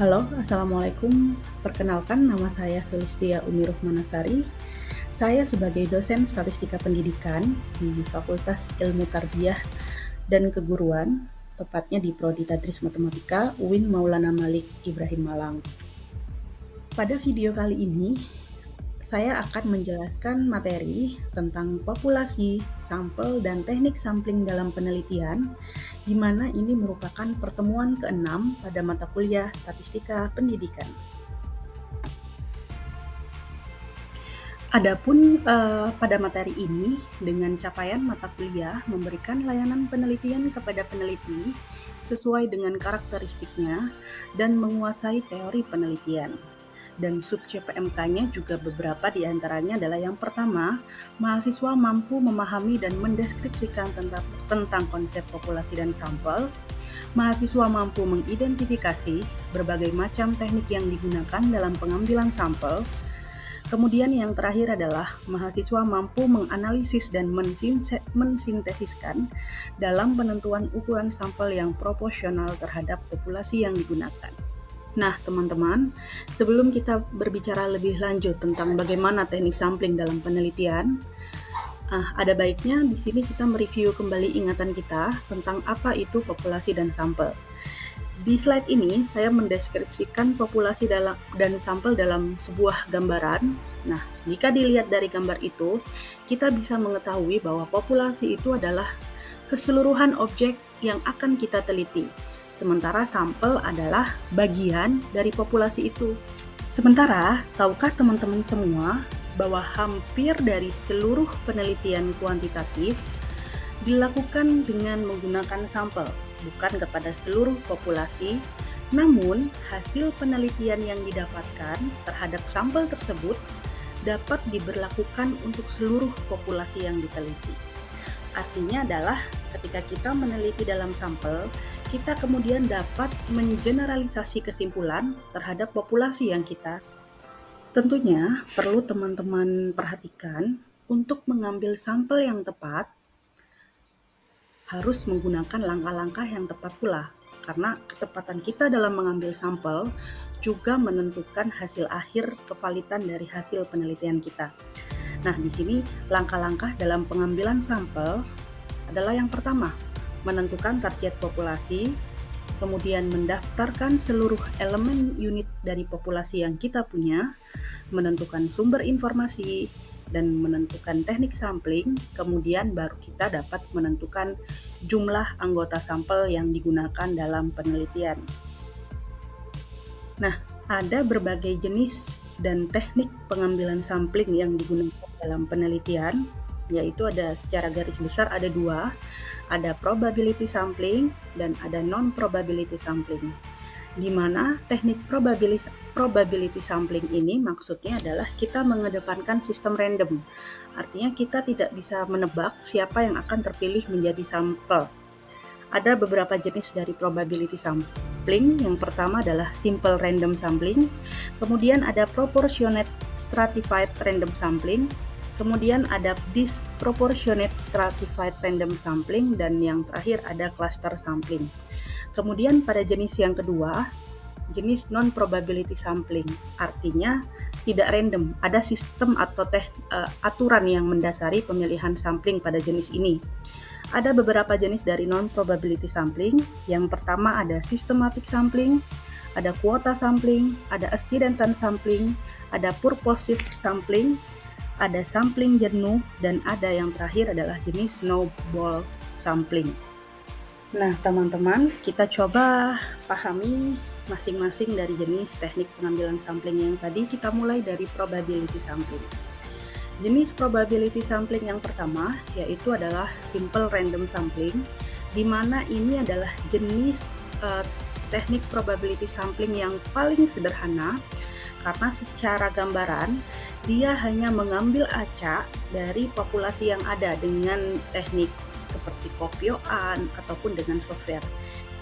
Halo, Assalamualaikum. Perkenalkan, nama saya Sulistia Umi Ruhmanasari. Saya sebagai dosen statistika pendidikan di Fakultas Ilmu Tarbiyah dan Keguruan, tepatnya di Prodi Tadris Matematika, UIN Maulana Malik Ibrahim Malang. Pada video kali ini, saya akan menjelaskan materi tentang populasi, sampel, dan teknik sampling dalam penelitian, di mana ini merupakan pertemuan ke-6 pada mata kuliah Statistika Pendidikan. Adapun pada materi ini, dengan capaian mata kuliah memberikan layanan penelitian kepada peneliti sesuai dengan karakteristiknya dan menguasai teori penelitian. Dan sub CPMK-nya juga beberapa diantaranya adalah yang pertama, mahasiswa mampu memahami dan mendeskripsikan tentang konsep populasi dan sampel. Mahasiswa mampu mengidentifikasi berbagai macam teknik yang digunakan dalam pengambilan sampel. Kemudian yang terakhir adalah mahasiswa mampu menganalisis dan mensintesiskan dalam penentuan ukuran sampel yang proporsional terhadap populasi yang digunakan. Nah, teman-teman, sebelum kita berbicara lebih lanjut tentang bagaimana teknik sampling dalam penelitian, ada baiknya di sini kita mereview kembali ingatan kita tentang apa itu populasi dan sampel. Di slide ini, saya mendeskripsikan populasi dan sampel dalam sebuah gambaran. Nah, jika dilihat dari gambar itu, kita bisa mengetahui bahwa populasi itu adalah keseluruhan objek yang akan kita teliti. Sementara sampel adalah bagian dari populasi itu. Sementara, tahukah teman-teman semua bahwa hampir dari seluruh penelitian kuantitatif dilakukan dengan menggunakan sampel, bukan kepada seluruh populasi, namun hasil penelitian yang didapatkan terhadap sampel tersebut dapat diberlakukan untuk seluruh populasi yang diteliti. Artinya adalah ketika kita meneliti dalam sampel, kita kemudian dapat mengeneralisasi kesimpulan terhadap populasi yang kita. Tentunya perlu teman-teman perhatikan untuk mengambil sampel yang tepat harus menggunakan langkah-langkah yang tepat pula, karena ketepatan kita dalam mengambil sampel juga menentukan hasil akhir kevalidan dari hasil penelitian kita. Nah, di sini langkah-langkah dalam pengambilan sampel adalah yang pertama, menentukan target populasi, kemudian mendaftarkan seluruh elemen unit dari populasi yang kita punya, menentukan sumber informasi, dan menentukan teknik sampling, kemudian baru kita dapat menentukan jumlah anggota sampel yang digunakan dalam penelitian. Nah, ada berbagai jenis dan teknik pengambilan sampling yang digunakan dalam penelitian, yaitu ada secara garis besar ada dua, ada probability sampling dan ada non-probability sampling. Di mana teknik probability sampling ini maksudnya adalah kita mengedepankan sistem random. Artinya kita tidak bisa menebak siapa yang akan terpilih menjadi sampel. Ada beberapa jenis dari probability sampling. Yang pertama adalah simple random sampling, kemudian ada proportionate stratified random sampling, kemudian ada disproportionate stratified random sampling, dan yang terakhir ada cluster sampling. Kemudian pada jenis yang kedua, jenis non-probability sampling, artinya tidak random, ada sistem atau aturan yang mendasari pemilihan sampling pada jenis ini. Ada beberapa jenis dari non-probability sampling. Yang pertama ada systematic sampling, ada quota sampling, ada accidental sampling, ada purposive sampling, ada sampling jenuh, dan ada yang terakhir adalah jenis snowball sampling. Nah, teman-teman, kita coba pahami masing-masing dari jenis teknik pengambilan sampling yang tadi. Kita mulai dari probability sampling. Jenis probability sampling yang pertama yaitu adalah simple random sampling, di mana ini adalah jenis teknik probability sampling yang paling sederhana karena secara gambaran dia hanya mengambil acak dari populasi yang ada dengan teknik seperti kopioan ataupun dengan software.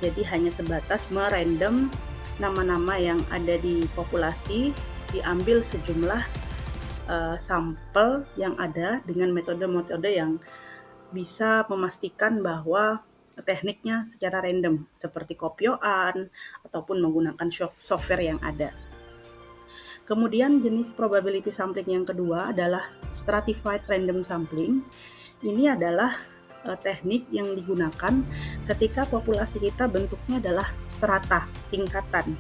Jadi hanya sebatas merandom nama-nama yang ada di populasi, diambil sejumlah sampel yang ada dengan metode-metode yang bisa memastikan bahwa tekniknya secara random, seperti kopioan ataupun menggunakan software yang ada. Kemudian jenis probability sampling yang kedua adalah stratified random sampling. Ini adalah teknik yang digunakan ketika populasi kita bentuknya adalah strata, tingkatan.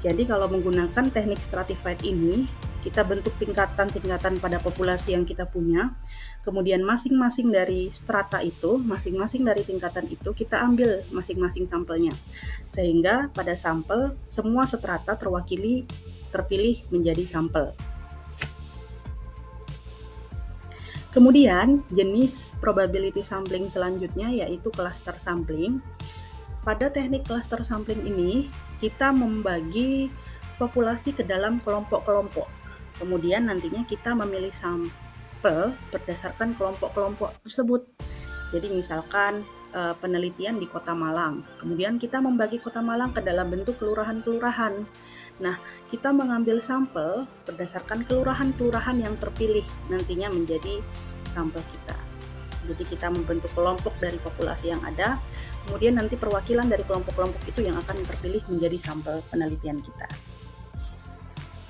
Jadi kalau menggunakan teknik stratified ini, kita bentuk tingkatan-tingkatan pada populasi yang kita punya, kemudian masing-masing dari strata itu, masing-masing dari tingkatan itu, kita ambil masing-masing sampelnya. Sehingga pada sampel, semua strata terpilih menjadi sampel. Kemudian, jenis probability sampling selanjutnya yaitu cluster sampling. Pada teknik cluster sampling ini, kita membagi populasi ke dalam kelompok-kelompok. Kemudian nantinya kita memilih sampel berdasarkan kelompok-kelompok tersebut. Jadi misalkan penelitian di Kota Malang. Kemudian kita membagi Kota Malang ke dalam bentuk kelurahan-kelurahan. Nah, kita mengambil sampel berdasarkan kelurahan-kelurahan yang terpilih nantinya menjadi sampel kita. Jadi kita membentuk kelompok dari populasi yang ada, kemudian nanti perwakilan dari kelompok-kelompok itu yang akan terpilih menjadi sampel penelitian kita.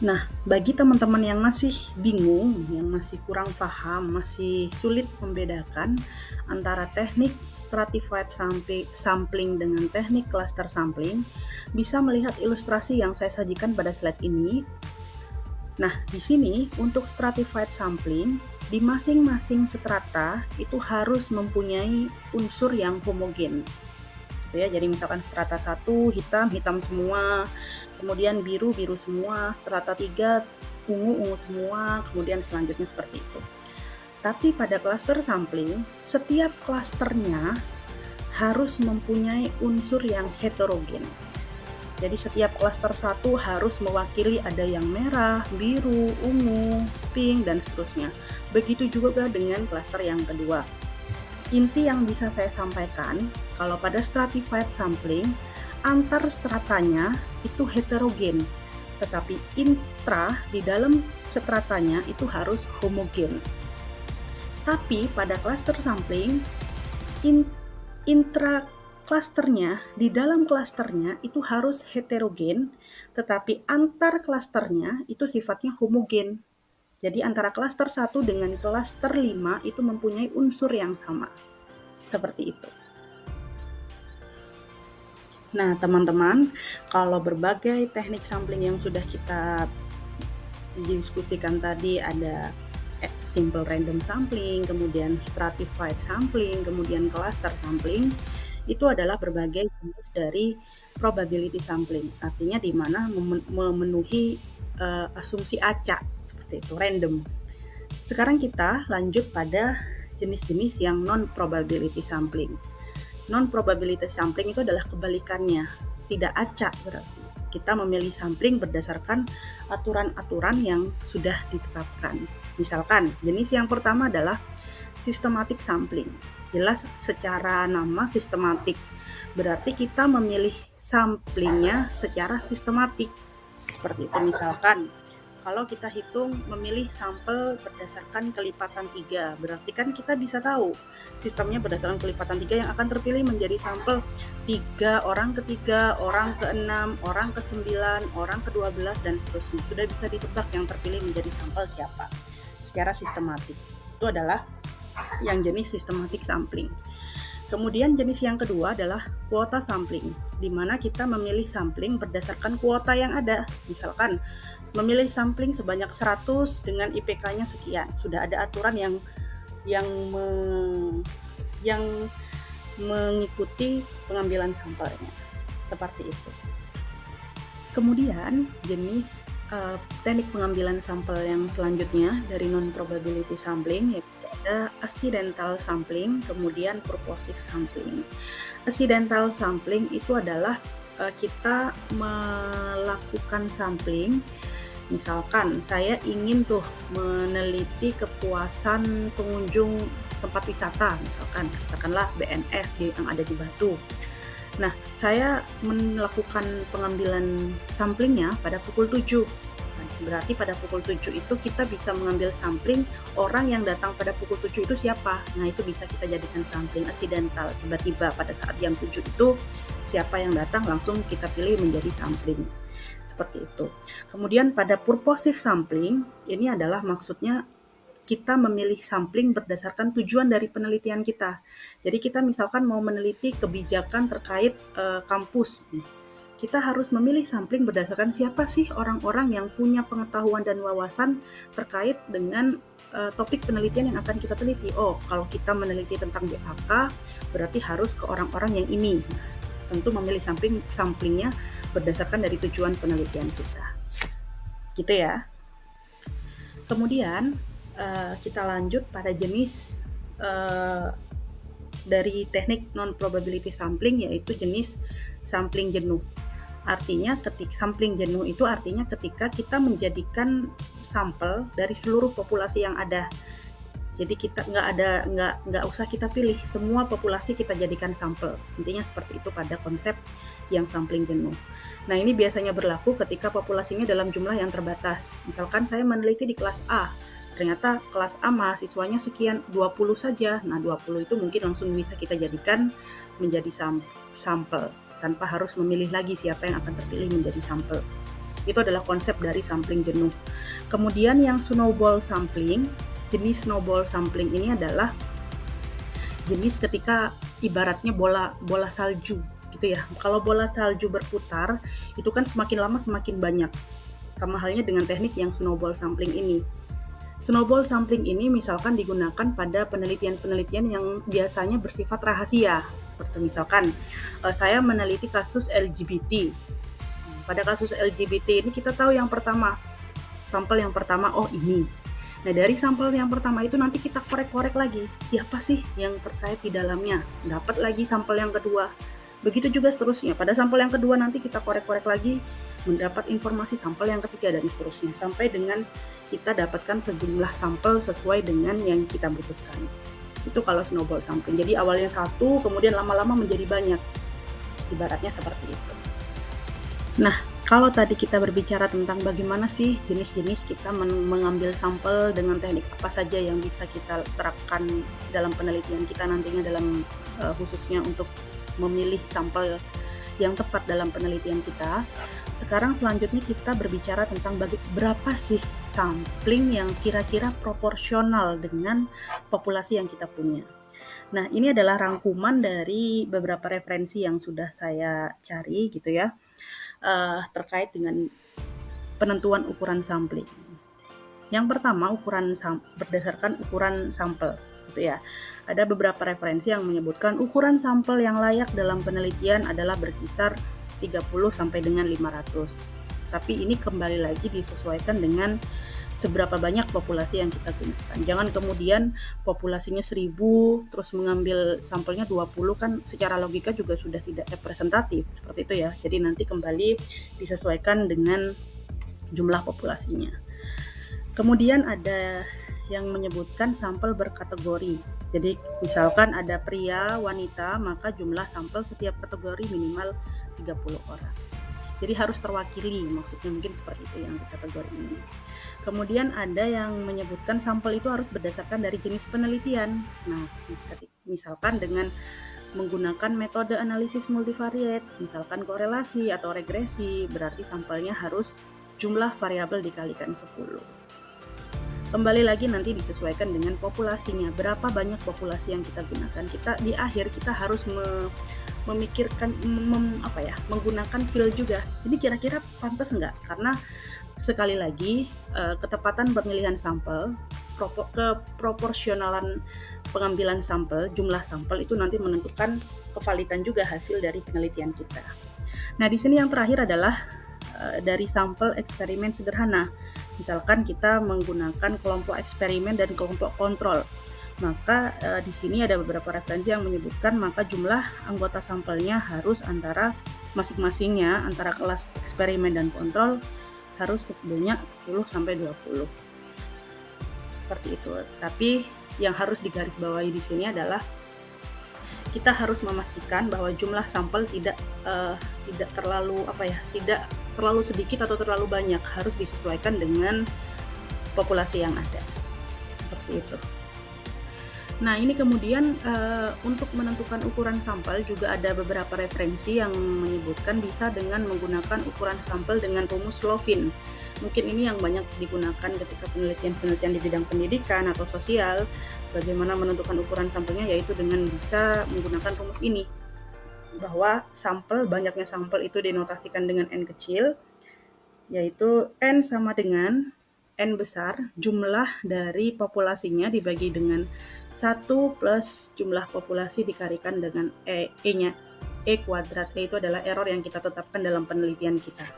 Nah, bagi teman-teman yang masih bingung, yang masih kurang paham, masih sulit membedakan antara teknik stratified sampling dengan teknik cluster sampling, bisa melihat ilustrasi yang saya sajikan pada slide ini. Nah, di sini untuk stratified sampling, di masing-masing strata itu harus mempunyai unsur yang homogen. Gitu ya. Jadi misalkan strata 1 hitam semua, kemudian biru semua, strata 3 ungu semua, kemudian selanjutnya seperti itu. Tapi pada cluster sampling, setiap klasternya harus mempunyai unsur yang heterogen. Jadi setiap klaster 1 harus mewakili ada yang merah, biru, ungu, pink, dan seterusnya. Begitu juga dengan klaster yang kedua. Inti yang bisa saya sampaikan, kalau pada stratified sampling, antar stratanya itu heterogen, tetapi intra di dalam stratanya itu harus homogen. Tapi pada cluster sampling, intra klasternya, di dalam klasternya itu harus heterogen, tetapi antar klasternya itu sifatnya homogen. Jadi antara klaster 1 dengan klaster 5 itu mempunyai unsur yang sama. Seperti itu. Nah, teman-teman, kalau berbagai teknik sampling yang sudah kita diskusikan tadi, ada simple random sampling, kemudian stratified sampling, kemudian cluster sampling, itu adalah berbagai jenis dari probability sampling. Artinya di mana memenuhi asumsi acak, seperti itu, random. Sekarang kita lanjut pada jenis-jenis yang non-probability sampling. Non-probability sampling itu adalah kebalikannya, tidak acak berarti. Kita memilih sampling berdasarkan aturan-aturan yang sudah ditetapkan. Misalkan, jenis yang pertama adalah systematic sampling. Jelas secara nama sistematik, berarti kita memilih samplingnya secara sistematik. Seperti itu, misalkan kalau kita hitung memilih sampel berdasarkan kelipatan 3, berarti kan kita bisa tahu sistemnya berdasarkan kelipatan 3 yang akan terpilih menjadi sampel 3, orang ke-3, orang ke-6, orang ke-9, orang ke-12, dan seterusnya. Sudah bisa ditebak yang terpilih menjadi sampel siapa secara sistematik. Itu adalah yang jenis systematic sampling. Kemudian jenis yang kedua adalah kuota sampling, di mana kita memilih sampling berdasarkan kuota yang ada. Misalkan memilih sampling sebanyak 100 dengan IPK-nya sekian. Sudah ada aturan yang mengikuti pengambilan sampelnya. Seperti itu. Kemudian jenis teknik pengambilan sampel yang selanjutnya dari non-probability sampling, yaitu ada accidental sampling, kemudian purposive sampling. Accidental sampling itu adalah kita melakukan sampling. Misalkan saya ingin meneliti kepuasan pengunjung tempat wisata, misalkan katakanlah BNS yang ada di Batu. Nah, saya melakukan pengambilan samplingnya pada pukul 7 pagi. Berarti pada pukul 7 itu kita bisa mengambil sampling orang yang datang pada pukul 7 itu siapa. Nah, itu bisa kita jadikan sampling accidental. Tiba-tiba pada saat jam 7 itu siapa yang datang langsung kita pilih menjadi sampling. Seperti itu. Kemudian pada purposive sampling, ini adalah maksudnya kita memilih sampling berdasarkan tujuan dari penelitian kita. Jadi kita misalkan mau meneliti kebijakan terkait kampus. Kita harus memilih sampling berdasarkan siapa sih orang-orang yang punya pengetahuan dan wawasan terkait dengan topik penelitian yang akan kita teliti. Oh, kalau kita meneliti tentang BHK, berarti harus ke orang-orang yang ini. Tentu memilih samplingnya berdasarkan dari tujuan penelitian kita. Gitu ya. Kemudian kita lanjut pada jenis dari teknik non-probability sampling, yaitu jenis sampling jenuh. Artinya sampling jenuh itu artinya ketika kita menjadikan sampel dari seluruh populasi yang ada. Jadi kita nggak usah kita pilih, semua populasi kita jadikan sampel. Intinya seperti itu pada konsep yang sampling jenuh. Nah, ini biasanya berlaku ketika populasinya dalam jumlah yang terbatas. Misalkan saya meneliti di kelas A, ternyata kelas A mahasiswanya sekian, 20 saja. Nah, 20 itu mungkin langsung bisa kita jadikan menjadi sampel tanpa harus memilih lagi siapa yang akan terpilih menjadi sampel. Itu adalah konsep dari sampling jenuh. Kemudian yang snowball sampling, jenis snowball sampling ini adalah jenis ketika ibaratnya bola salju gitu ya. Kalau bola salju berputar, itu kan semakin lama semakin banyak. Sama halnya dengan teknik yang snowball sampling ini. Snowball sampling ini misalkan digunakan pada penelitian-penelitian yang biasanya bersifat rahasia. Seperti misalkan saya meneliti kasus LGBT. Pada kasus LGBT ini kita tahu yang pertama, sampel yang pertama, oh ini. Nah, dari sampel yang pertama itu nanti kita korek-korek lagi, siapa sih yang terkait di dalamnya. Dapat lagi sampel yang kedua. Begitu juga seterusnya. Pada sampel yang kedua nanti kita korek-korek lagi, mendapat informasi sampel yang ketiga dan seterusnya. Sampai dengan kita dapatkan sejumlah sampel sesuai dengan yang kita butuhkan. Itu kalau snowball sampling. Jadi awalnya satu, kemudian lama-lama menjadi banyak. Ibaratnya seperti itu. Nah, kalau tadi kita berbicara tentang bagaimana sih jenis-jenis kita mengambil sampel dengan teknik apa saja yang bisa kita terapkan dalam penelitian kita nantinya dalam khususnya untuk memilih sampel yang tepat dalam penelitian kita. Sekarang selanjutnya kita berbicara tentang berapa sih sampling yang kira-kira proporsional dengan populasi yang kita punya. Nah, ini adalah rangkuman dari beberapa referensi yang sudah saya cari gitu ya, terkait dengan penentuan ukuran sampling. Yang pertama, berdasarkan ukuran sampel gitu ya. Ada beberapa referensi yang menyebutkan ukuran sampel yang layak dalam penelitian adalah berkisar 30 sampai dengan 500. Tapi ini kembali lagi disesuaikan dengan seberapa banyak populasi yang kita gunakan. Jangan kemudian populasinya 1000 terus mengambil sampelnya 20 kan secara logika juga sudah tidak representatif seperti itu ya. Jadi nanti kembali disesuaikan dengan jumlah populasinya. Kemudian ada yang menyebutkan sampel berkategori. Jadi misalkan ada pria, wanita, maka jumlah sampel setiap kategori minimal 30 orang. Jadi harus terwakili, maksudnya mungkin seperti itu yang di kategori ini. Kemudian ada yang menyebutkan sampel itu harus berdasarkan dari jenis penelitian. Nah, misalkan dengan menggunakan metode analisis multivariate, misalkan korelasi atau regresi, berarti sampelnya harus jumlah variabel dikalikan 10. Kembali lagi nanti disesuaikan dengan populasinya, berapa banyak populasi yang kita gunakan. Di akhir kita harus memikirkan menggunakan feel juga. Ini kira-kira pantas enggak? Karena sekali lagi ketepatan pemilihan sampel, keproporsionalan pengambilan sampel, jumlah sampel itu nanti menentukan kevalidan juga hasil dari penelitian kita. Nah, di sini yang terakhir adalah dari sampel eksperimen sederhana. Misalkan kita menggunakan kelompok eksperimen dan kelompok kontrol. Maka di sini ada beberapa referensi yang menyebutkan maka jumlah anggota sampelnya harus antara masing-masingnya antara kelas eksperimen dan kontrol harus sebanyak 10 sampai 20. Seperti itu. Tapi yang harus digarisbawahi di sini adalah kita harus memastikan bahwa jumlah sampel tidak terlalu tidak terlalu sedikit atau terlalu banyak, harus disesuaikan dengan populasi yang ada. Seperti itu. Nah, ini kemudian untuk menentukan ukuran sampel juga ada beberapa referensi yang menyebutkan bisa dengan menggunakan ukuran sampel dengan rumus Lovin. Mungkin ini yang banyak digunakan ketika penelitian-penelitian di bidang pendidikan atau sosial. Bagaimana menentukan ukuran sampelnya, yaitu dengan bisa menggunakan rumus ini. Bahwa banyaknya sampel itu dinotasikan dengan N kecil, yaitu N sama dengan N besar, jumlah dari populasinya dibagi dengan 1 plus jumlah populasi dikalikan dengan E-nya, E kuadrat. E itu adalah error yang kita tetapkan dalam penelitian kita.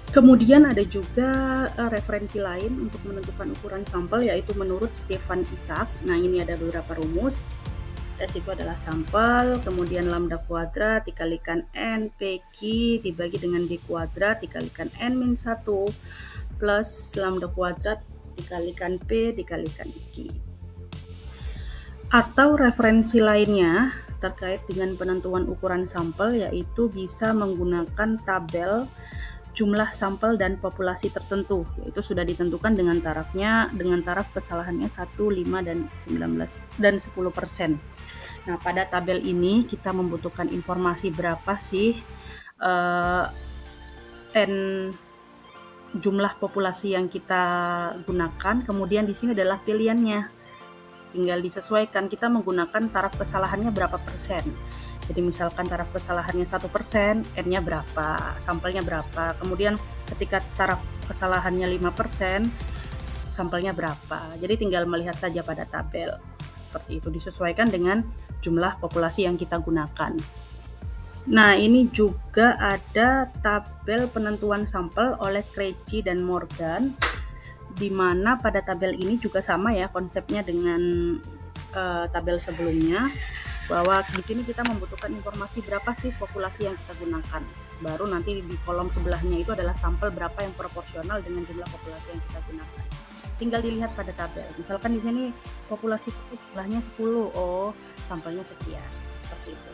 Kemudian ada juga referensi lain untuk menentukan ukuran sampel, yaitu menurut Stefan Isaac. Nah, ini ada beberapa rumus. S itu adalah sampel, kemudian lambda kuadrat dikalikan N PQ dibagi dengan D kuadrat dikalikan N-1 plus lambda kuadrat dikalikan P dikalikan Q. Atau referensi lainnya terkait dengan penentuan ukuran sampel, yaitu bisa menggunakan tabel jumlah sampel dan populasi tertentu, yaitu sudah ditentukan dengan taraf kesalahannya 1, 5, dan 19 dan 10%. Nah, pada tabel ini kita membutuhkan informasi berapa sih N jumlah populasi yang kita gunakan, kemudian di sini adalah pilihannya. Tinggal disesuaikan, kita menggunakan taraf kesalahannya berapa persen. Jadi misalkan taraf kesalahannya 1%, N-nya berapa, sampelnya berapa. Kemudian ketika taraf kesalahannya 5%, sampelnya berapa. Jadi tinggal melihat saja pada tabel. Seperti itu, disesuaikan dengan jumlah populasi yang kita gunakan. Nah, ini juga ada tabel penentuan sampel oleh Krejci dan Morgan, di mana pada tabel ini juga sama ya konsepnya dengan tabel sebelumnya, bahwa di sini kita membutuhkan informasi berapa sih populasi yang kita gunakan. Baru nanti di kolom sebelahnya itu adalah sampel berapa yang proporsional dengan jumlah populasi yang kita gunakan. Tinggal dilihat pada tabel. Misalkan di sini populasi jumlahnya 10, sampelnya sekian. Seperti itu.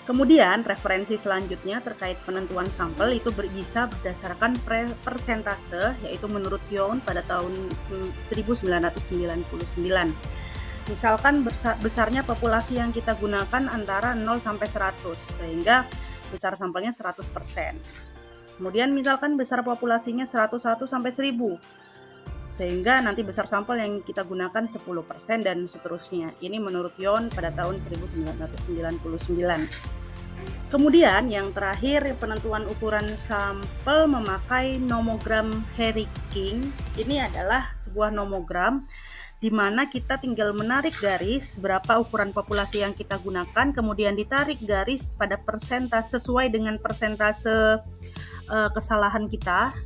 Kemudian referensi selanjutnya terkait penentuan sampel itu bisa berdasarkan persentase, yaitu menurut Young pada tahun 1999. Misalkan besarnya populasi yang kita gunakan antara 0 sampai 100, sehingga besar sampelnya 100%. Kemudian misalkan besar populasinya 101 sampai 1000, sehingga nanti besar sampel yang kita gunakan 10% dan seterusnya. Ini menurut Young pada tahun 1999. Kemudian yang terakhir, penentuan ukuran sampel memakai nomogram Harry-King. Ini adalah sebuah nomogram di mana kita tinggal menarik garis berapa ukuran populasi yang kita gunakan, kemudian ditarik garis pada persentase sesuai dengan persentase kesalahan kita,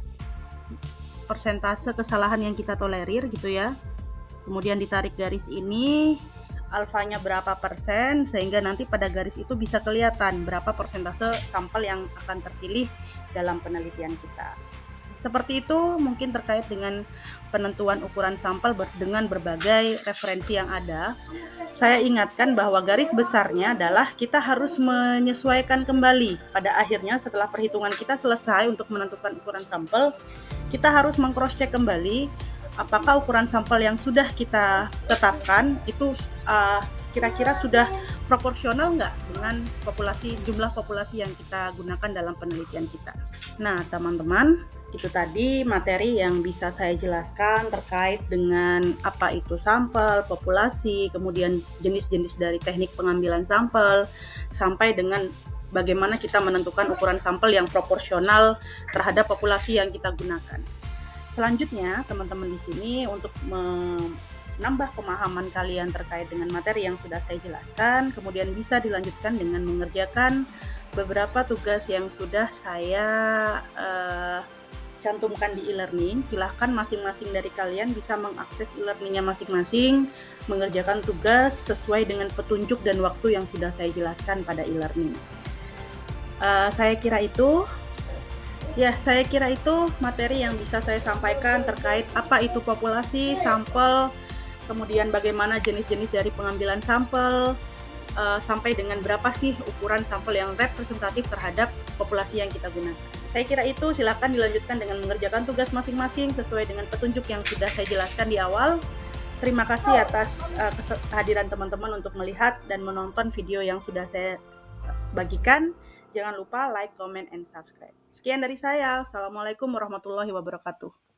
persentase kesalahan yang kita tolerir gitu ya. Kemudian ditarik garis ini, alfanya berapa persen, sehingga nanti pada garis itu bisa kelihatan berapa persentase sampel yang akan terpilih dalam penelitian kita. Seperti itu mungkin terkait dengan penentuan ukuran sampel dengan berbagai referensi yang ada. Saya ingatkan bahwa garis besarnya adalah kita harus menyesuaikan kembali. Pada akhirnya setelah perhitungan kita selesai untuk menentukan ukuran sampel, kita harus meng-cross-check kembali apakah ukuran sampel yang sudah kita tetapkan itu kira-kira sudah proporsional nggak dengan jumlah populasi yang kita gunakan dalam penelitian kita. Nah, teman-teman, itu tadi materi yang bisa saya jelaskan terkait dengan apa itu sampel, populasi, kemudian jenis-jenis dari teknik pengambilan sampel, sampai dengan bagaimana kita menentukan ukuran sampel yang proporsional terhadap populasi yang kita gunakan. Selanjutnya, teman-teman di sini untuk menambah pemahaman kalian terkait dengan materi yang sudah saya jelaskan, kemudian bisa dilanjutkan dengan mengerjakan beberapa tugas yang sudah saya cantumkan di e-learning. Silahkan masing-masing dari kalian bisa mengakses e-learningnya masing-masing, mengerjakan tugas sesuai dengan petunjuk dan waktu yang sudah saya jelaskan pada e-learning. Saya kira itu materi yang bisa saya sampaikan terkait apa itu populasi, sampel, kemudian bagaimana jenis-jenis dari pengambilan sampel, sampai dengan berapa sih ukuran sampel yang representatif terhadap populasi yang kita gunakan. Saya kira itu, silakan dilanjutkan dengan mengerjakan tugas masing-masing sesuai dengan petunjuk yang sudah saya jelaskan di awal. Terima kasih atas kehadiran teman-teman untuk melihat dan menonton video yang sudah saya bagikan. Jangan lupa like, comment, and subscribe. Sekian dari saya. Assalamualaikum warahmatullahi wabarakatuh.